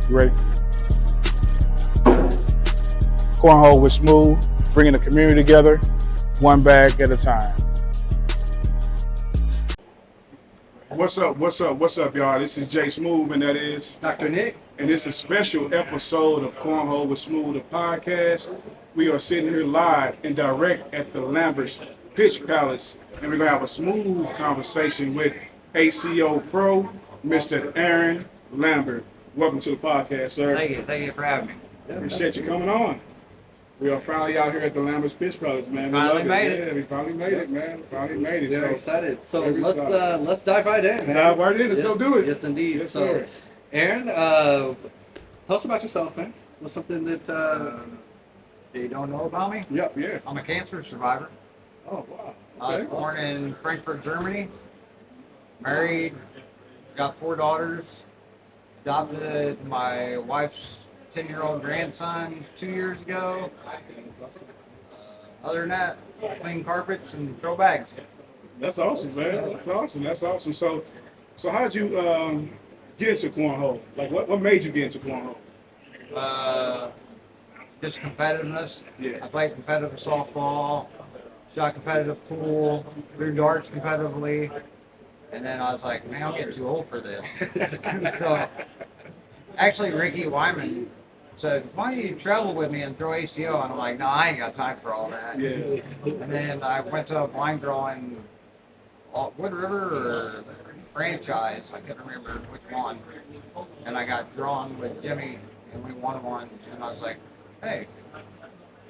You ready? Cornhole with Smooth, bringing the community together, one bag at a time. What's up, y'all? This is Jay Smooth, and that is Dr. Nick. And it's a special episode of Cornhole with Smooth, the podcast. We are sitting here live and direct at the Lambert Pitch Palace, and we're going to have a smooth conversation with ACO Pro, Mr. Aaron Lambert. Welcome to the podcast, sir. Thank you for having me. Appreciate you coming on. We are finally out here at the Lambert Pitch Palace, man. Finally made it. Yeah, we finally made it, man. Finally made it. We're So excited. So very let's dive right in. Man. dive right in. Let's go do it. Yes, indeed. Yes, So, sir. Aaron, tell us about yourself, man. What's something that? You don't know about me? Yep, yeah. I'm a cancer survivor. Oh, wow. I was Okay. born in Frankfurt, Germany. Married, got 4 daughters. Adopted my wife's 10-year-old grandson 2 years ago. That's awesome. Other than that, I clean carpets and throw bags. That's awesome, man. That's awesome. So how'd you get into cornhole? Like, what made you get into cornhole? Just competitiveness. Yeah. I played competitive softball, shot competitive pool, threw darts competitively, and then I was like, man, I'm getting too old for this. So, actually, Ricky Wyman said, why don't you travel with me and throw ACO? And I'm like, no, I ain't got time for all that. Yeah. And then I went to a blind drawing, Wood River or franchise, I couldn't remember which one. And I got drawn with Jimmy, and we won one. And I was like, hey,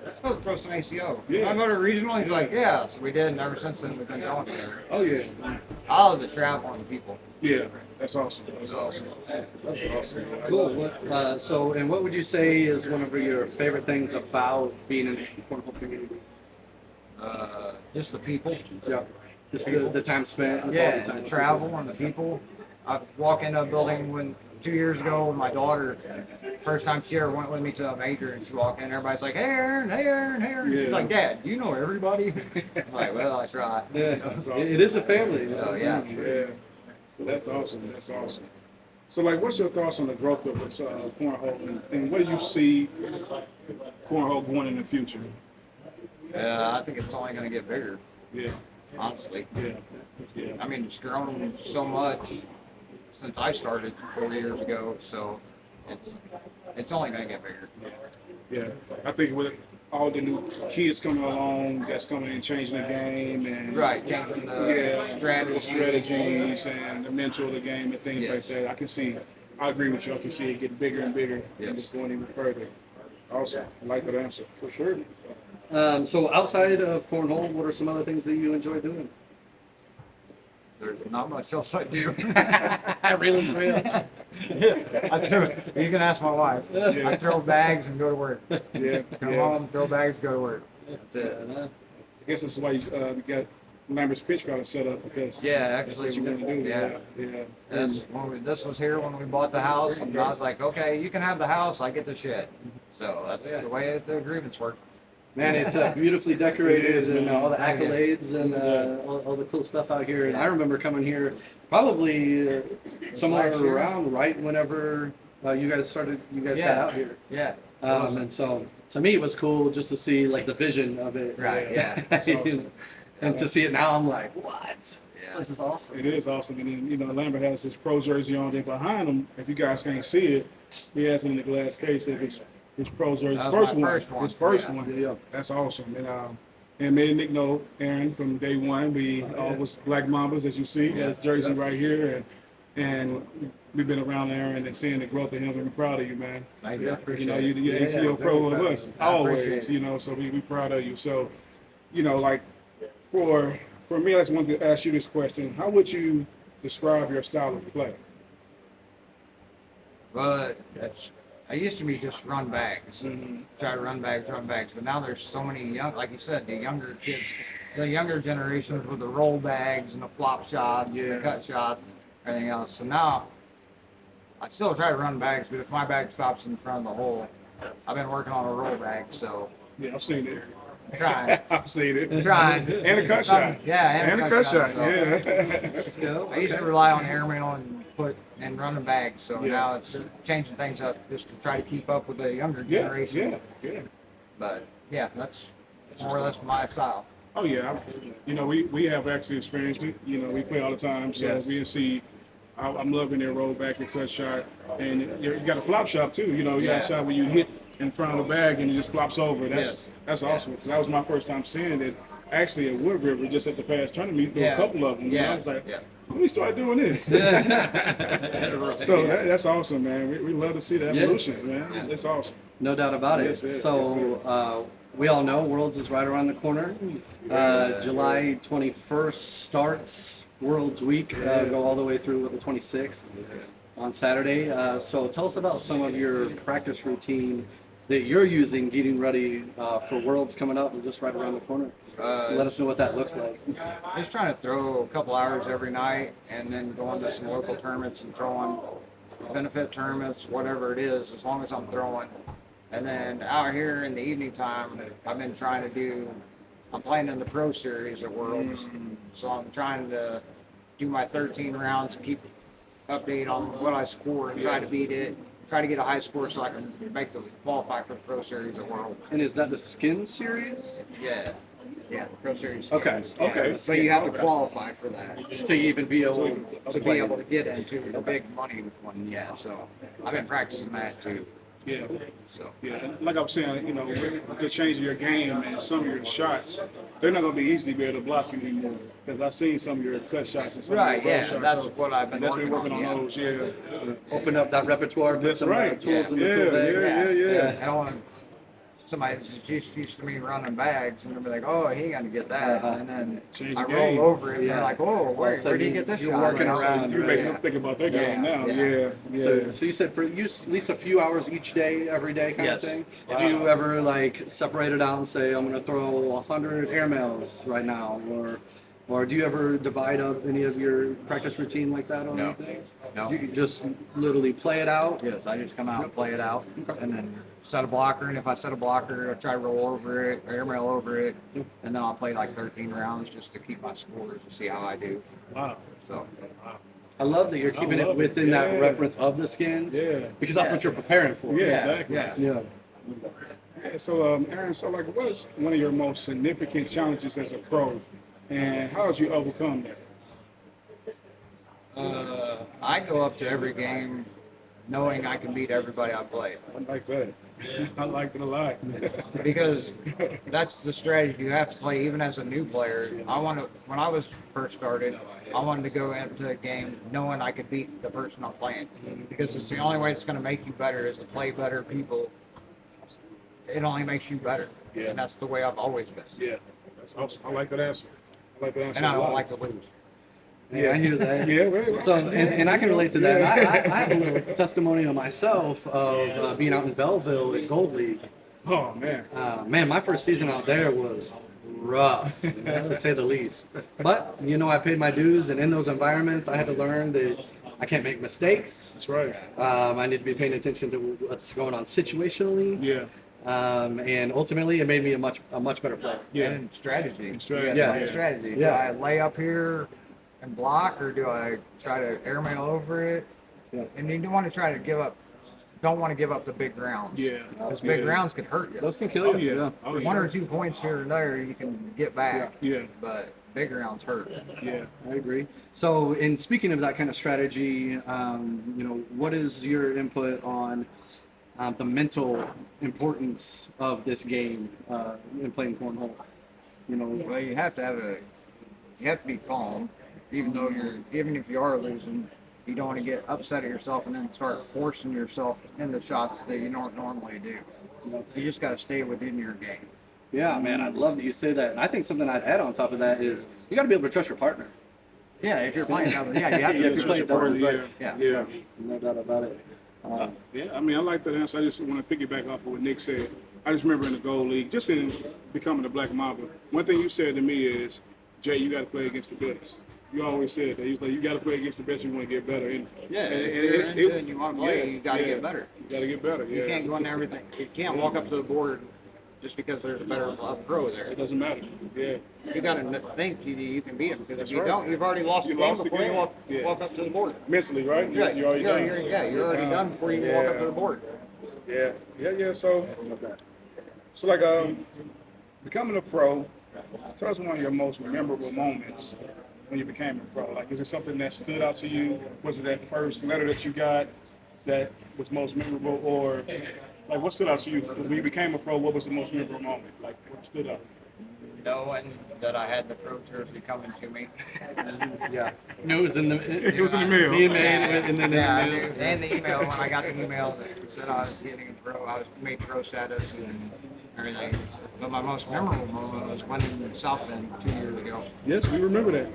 let's go throw some ACO. Yeah. I go to regional. He's like, yeah. So we did, and ever since then we've been going together. Oh, yeah. I love the traveling people. Yeah. That's awesome. That's awesome. That's awesome. Cool. And what would you say is one of your favorite things about being in the cornhole community? Just the people. Yeah. Just the time spent. With Yeah, all the time the travel and the people. I walk into a building 2 years ago with my daughter. First time she ever went with me to a major, and she walked in. Everybody's like, "Hey, Aaron! Hey, Aaron! Hey, Aaron!" Yeah. She's like, "Dad, do you know everybody?" I'm like, "Well, I try." Yeah, That's awesome. it is a family. It's So, a yeah. family. Yeah. So that's awesome. That's awesome. So, like, what's your thoughts on the growth of this cornhole, and what do you see cornhole going in the future? I think it's only going to get bigger, Yeah. honestly. Yeah. Yeah. I mean, it's grown so much since I started 4 years ago, so it's only going to get bigger. Yeah, I think with all the new kids coming along, that's coming and changing the game, and Right, changing the strategies and the mental of the game and things like Yes. that. I agree with you. I can see it getting bigger and bigger Yes. and just going even further. Awesome. I like that answer for sure. So outside of cornhole, what are some other things that you enjoy doing? There's not much else I do. Really real. You can ask my wife. I throw bags and go to work. Yeah, Come yeah. home, throw bags, go to work. That's it. I guess that's why you got Lambert's pitch crowd set up, because Yeah, that's actually, what you want to do. yeah. Yeah. This was here when we bought the house, and I was like, okay, you can have the house, I get the shit. So that's the way the agreements work. Man, it's beautifully decorated It is, and man. all the accolades and all the cool stuff out here. And I remember coming here probably somewhere Last year. around right whenever you guys got out here. Yeah. And so to me it was cool just to see like the vision of it. Right, yeah. That's awesome. And to see it now, I'm like, what? Yeah. This is awesome. It is awesome. And then, Lambert has his pro jersey on there behind him. If you guys can't see it, he has it in the glass case of his pro jersey. That was my first one. His first Yeah. one. Yeah. That's awesome. And me and Nick know Aaron from day one. We always Black Mambas, as you see. Yeah. That's jersey Yeah. right here. And we've been around Aaron and seeing the growth of him, and we're proud of you, man. Thank you. I appreciate You're the it. ACO Pro of us, I appreciate always. it. So we proud of you. So, like for me, I just wanted to ask you this question: how would you describe your style of play? But I used to be just run bags, Mm-hmm. try to run bags, but now there's so many young, like you said, the younger kids, the younger generations with the roll bags and the flop shots, and Yeah. the cut shots, and everything else. So now I still try to run bags, but if my bag stops in front of the hole, I've been working on a roll bag. So Yeah, I've seen it. Trying. I've seen it. Trying. And a cut shot. Yeah, And a cut shot. so. Yeah. Let's go. I used to Okay. rely on airmail and running bags, so Yeah. now it's changing things up just to try to keep up with the younger Yeah. generation. Yeah. But yeah, that's more or less my style. Oh yeah, we have actually experienced it. We play all the time, so Yes. we see. I'm loving their roll back and cut shot, and you got a flop shot too. You got Yeah. a shot where you hit in front of the bag and it just flops over. That's awesome. 'Cause that was my first time seeing it. Actually, at Wood River, just at the past tournament, you threw a couple of them. And I was like, let me start doing this. So that's awesome, man. We love to see the evolution, man. It's awesome. No doubt about it. Yes, yes, So we all know Worlds is right around the corner. July 21st starts Worlds Week. Go all the way through with the 26th on Saturday. So tell us about some of your practice routine that you're using getting ready for Worlds coming up and just right around the corner. Let us know what that looks like. Just trying to throw a couple hours every night and then going to some local tournaments and throwing benefit tournaments, whatever it is, as long as I'm throwing. And then out here in the evening time, I've been trying to I'm playing in the Pro Series at Worlds. So I'm trying to do my 13 rounds and keep update on what I score and try to beat it. Try to get a high score so I can make the qualify for the Pro Series at Worlds. And is that the Skin Series? Yeah. Yeah, the Pro Series. Okay. Yeah. Okay. So you have to qualify for that. To even be able To be able to get into the big money one, yeah. So I've been practicing that too. Yeah. So Yeah, like I was saying, with the change of your game and some of your shots, they're not going to be easy to be able to block you anymore. Because I've seen some of your cut shots and some right, of your roll yeah, shots. that's so what I've been that's working, been working on yeah. those. Yeah, open up that repertoire, put That's some right. tools in the Yeah, tool bag. yeah. I don't want somebody that's just used to me running bags and they'll be like, oh, he ain't gonna get that, and then Change I the roll game. over it and Yeah. they're like, oh, wait, where do you get this You're shot? working from? around, You're making Yeah. them think about their game Yeah, now. yeah. Yeah. So you said for you at least a few hours each day, every day kind of Yes. thing. Do you ever like separate it out and say I'm going to throw 100 airmails right now, or do you ever divide up any of your practice routine like that or No. anything? No. Do you just literally play it out? Yes, I just come out and play it out, and then set a blocker. And if I set a blocker, I try to roll over it, airmail over it, and then I'll play like 13 rounds just to keep my scores and see how I do. Wow. So I love that you're keeping love it it. within that Yeah. reference of the skins. Yeah. Because that's what you're preparing for. Yeah, exactly. Yeah. Yeah. Yeah, so, Aaron, what is one of your most significant challenges as a pro, and how did you overcome that? I go up to every game knowing I can beat everybody I play. I like that. I liked it a lot. Because that's the strategy you have to play even as a new player. When I was first started, I wanted to go into the game knowing I could beat the person I'm playing. Because it's the only way it's going to make you better is to play better people. It only makes you better. Yeah. And that's the way I've always been. Yeah, that's awesome. I like that answer. And I don't like to lose. Yeah, I hear that. Yeah, right. So, and I can relate to that. I have a little testimonial myself of being out in Belleville at Gold League. Oh man. Man, my first season out there was rough, to say the least. But, I paid my dues, and in those environments, I had to learn that I can't make mistakes. That's right. I need to be paying attention to what's going on situationally. Yeah. And ultimately, it made me a much better player. Yeah. And strategy. Strategy. You Yeah. gotta play strategy. Do Yeah. I lay up here and block, or do I try to airmail over it? Yeah. And you don't want to try to give up. Don't want to give up the big rounds. Yeah. Because big rounds can hurt you. Those can kill Oh you. yeah. Oh, One or sure. 2 points here and there you can get back. Yeah. But big rounds hurt. Yeah. I agree. So, in speaking of that kind of strategy, what is your input on the mental importance of this game in playing cornhole? Well, you have to be calm, even if you are losing. You don't want to get upset at yourself and then start forcing yourself into shots that you don't normally do. You just got to stay within your game. Yeah, man, I love that you say that. And I think something I'd add on top of that is you got to be able to trust your partner. Yeah, if you're playing doubles, you have to Yeah, be if you're playing doubles, right. Yeah. Yeah. No doubt about it. Yeah, I mean, I like that answer. I just want to piggyback off of what Nick said. I just remember in the Gold League, just in becoming a Black Mamba, one thing you said to me is, Jay, you got to play against the best. You always said that. You was like, you got to play against the best if you want to get better. And, Yeah, and if you're into it and you want to play, you got to get better. You got to get better. You can't go into everything. You can't walk up to the board just because there's a better pro there. It doesn't matter. Yeah. You got to think you can beat them, because That's if you right. don't, you've already lost You the game lost the before you game. walk, Yeah. walk up to the board. Mentally, right? Yeah, You're already done. you're already done before you walk up to the board. Yeah. So like becoming a pro, tell us one of your most memorable moments when you became a pro. Like, is it something that stood out to you? Was it that first letter that you got that was most memorable, or like what stood out to you when you became a pro? What was the most memorable moment? Like, what stood out? Knowing that I had the pro jersey coming to me. Yeah. No, it was in the. It was in the mail. Being made in the Yeah, mail. and the email, when I got the email that said I was getting a pro, I was made pro status and everything. But my most memorable moment was winning South Bend 2 years ago. Yes, we remember that.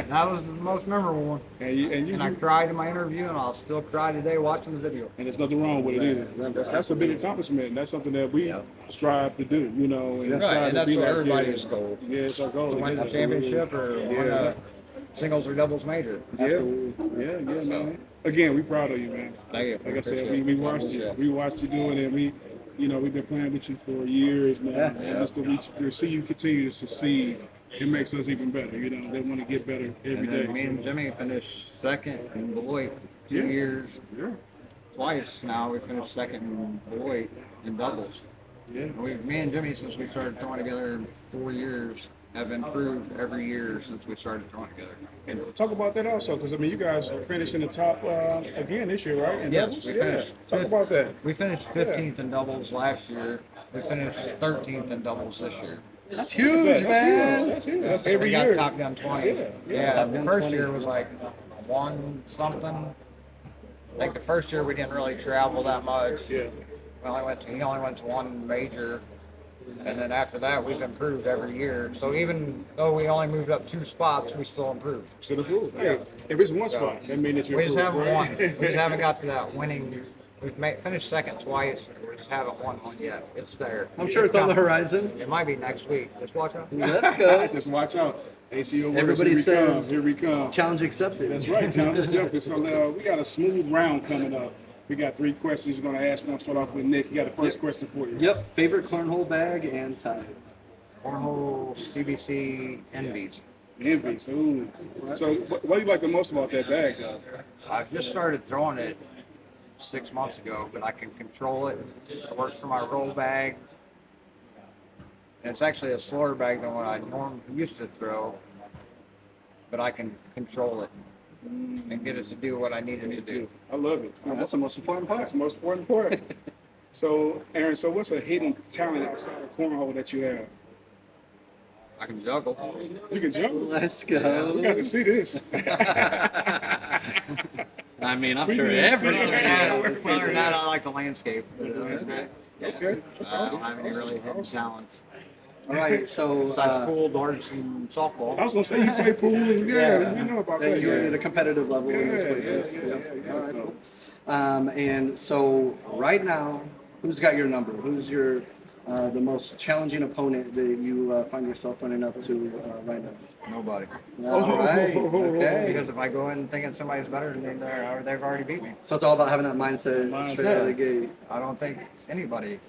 That was the most memorable one. And I cried in my interview, and I'll still cry today watching the video. And there's nothing wrong with it either. That's a big accomplishment. That's something that we strive to do, you know. And Right, strive and to that's be what like, everybody's goal. Yeah, it's our goal. To win the championship or win a singles or doubles major. Yeah, man. Again, we proud of you, man. Thank you. Like I said, we watched you. We watched you doing it. We've been playing with you for years now. Yeah. And just to see you continue to succeed, it makes us even better. You know, they want to get better every And day. then me and Jimmy finished second in Beloit 2 years. Yeah. Twice now we finished second in Beloit in doubles. Yeah. And me and Jimmy, since we started throwing together in 4 years, have improved every year since we started throwing together. And talk about that also, because I mean, you guys finished in the top again this year, right? In Yes, doubles? we Yeah. finished Talk fifth. about that. We finished 15th in doubles last year. We finished 13th in doubles this year. That's huge, man. That's huge. That's So every we got year. Top Gun 20. Yeah, Top the Gun first 20. year was like 1 something. Like the first year we didn't really travel that much. Yeah. He only went to 1 major. And then after that, we've improved every year. So even though we only moved up 2 spots, we still improved. Still improve. Hey, if it's one spot, that means that you're We just haven't won. right? We just haven't got to that winning. We've finished second twice. We just haven't won one yet. It's there. I'm sure it's on the horizon. It might be next week. Just watch out. Let's go. Just watch out. ACO words, Everybody here we says- come. Here we come. Challenge accepted. That's right, John. So we got a smooth round coming up. We got 3 questions we're going to ask. We're going to start off with Nick. You got the first question for you. Yep. Favorite cornhole bag and tie. Cornhole CBC Envies. Envy. So what do you like the most about that bag, though? I've just started throwing it 6 months ago, but I can control it. It works for my roll bag. And it's actually a slower bag than what I normally used to throw, but I can control it and get it to do what I need it to do. I love it. That's the most important part. That's the most important part. So, Aaron, what's a hidden talent outside of cornhole that you have? I can juggle. You can jump. Let's We got go. to see this. I mean, I'm We sure did see everyone. that. Other than that, I like the landscape. Okay. That's I don't awesome. have any really hidden talents. All right, so Besides pool, darts, and I softball. was gonna say you play pool. Yeah, we know about that. you're Yeah. at a competitive level in those places. All right, cool. And so right now, who's got your number? Who's your the most challenging opponent that you find yourself running up to right now? Nobody. All right. Okay. Because if I go in thinking somebody's better than me, they've already beat me. So it's all about having that mindset straight out of the gate. I don't think anybody.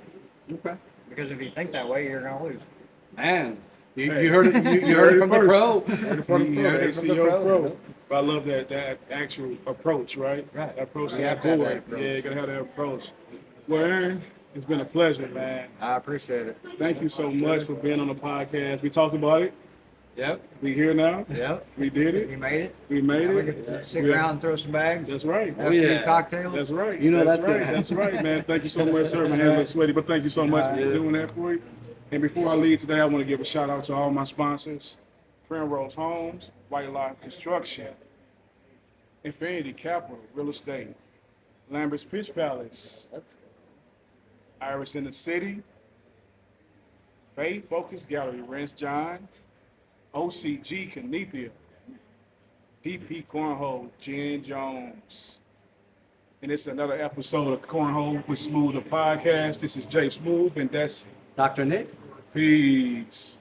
Okay. Because if you think that way, you're gonna lose. Man, you heard it. You heard it from the pro. Heard it from the You pro. heard it from the ACO pro. But I love that actual approach, right? Right. That approach to You that have to have board. that approach. Yeah, you gotta have that approach. Well, Aaron, it's been a pleasure, man. I appreciate it. Thank you so much for being on the podcast. We talked about it. Yep. We here now. Yep. We did You it. made it. We made Now we it. get to sit We- around and throw some bags. That's right. Have a few yeah. cocktails. That's right. You know that's right. gonna happen. That's right, man. Thank you so much, sir. My hands a little sweaty, but thank you so much for doing that for you. And before I leave today, I want to give a shout out to all my sponsors: Primrose Homes, White Lock Construction, Infinity Capital Real Estate, Lambert's Pitch Palace, Let's go. Iris in the City, Faith Focus Gallery, Rance John, OCG Canethia, PP Cornhole, Jen Jones. And it's another episode of Cornhole with Smooth, the podcast. This is Jay Smooth, and that's Dr. Nick. peace.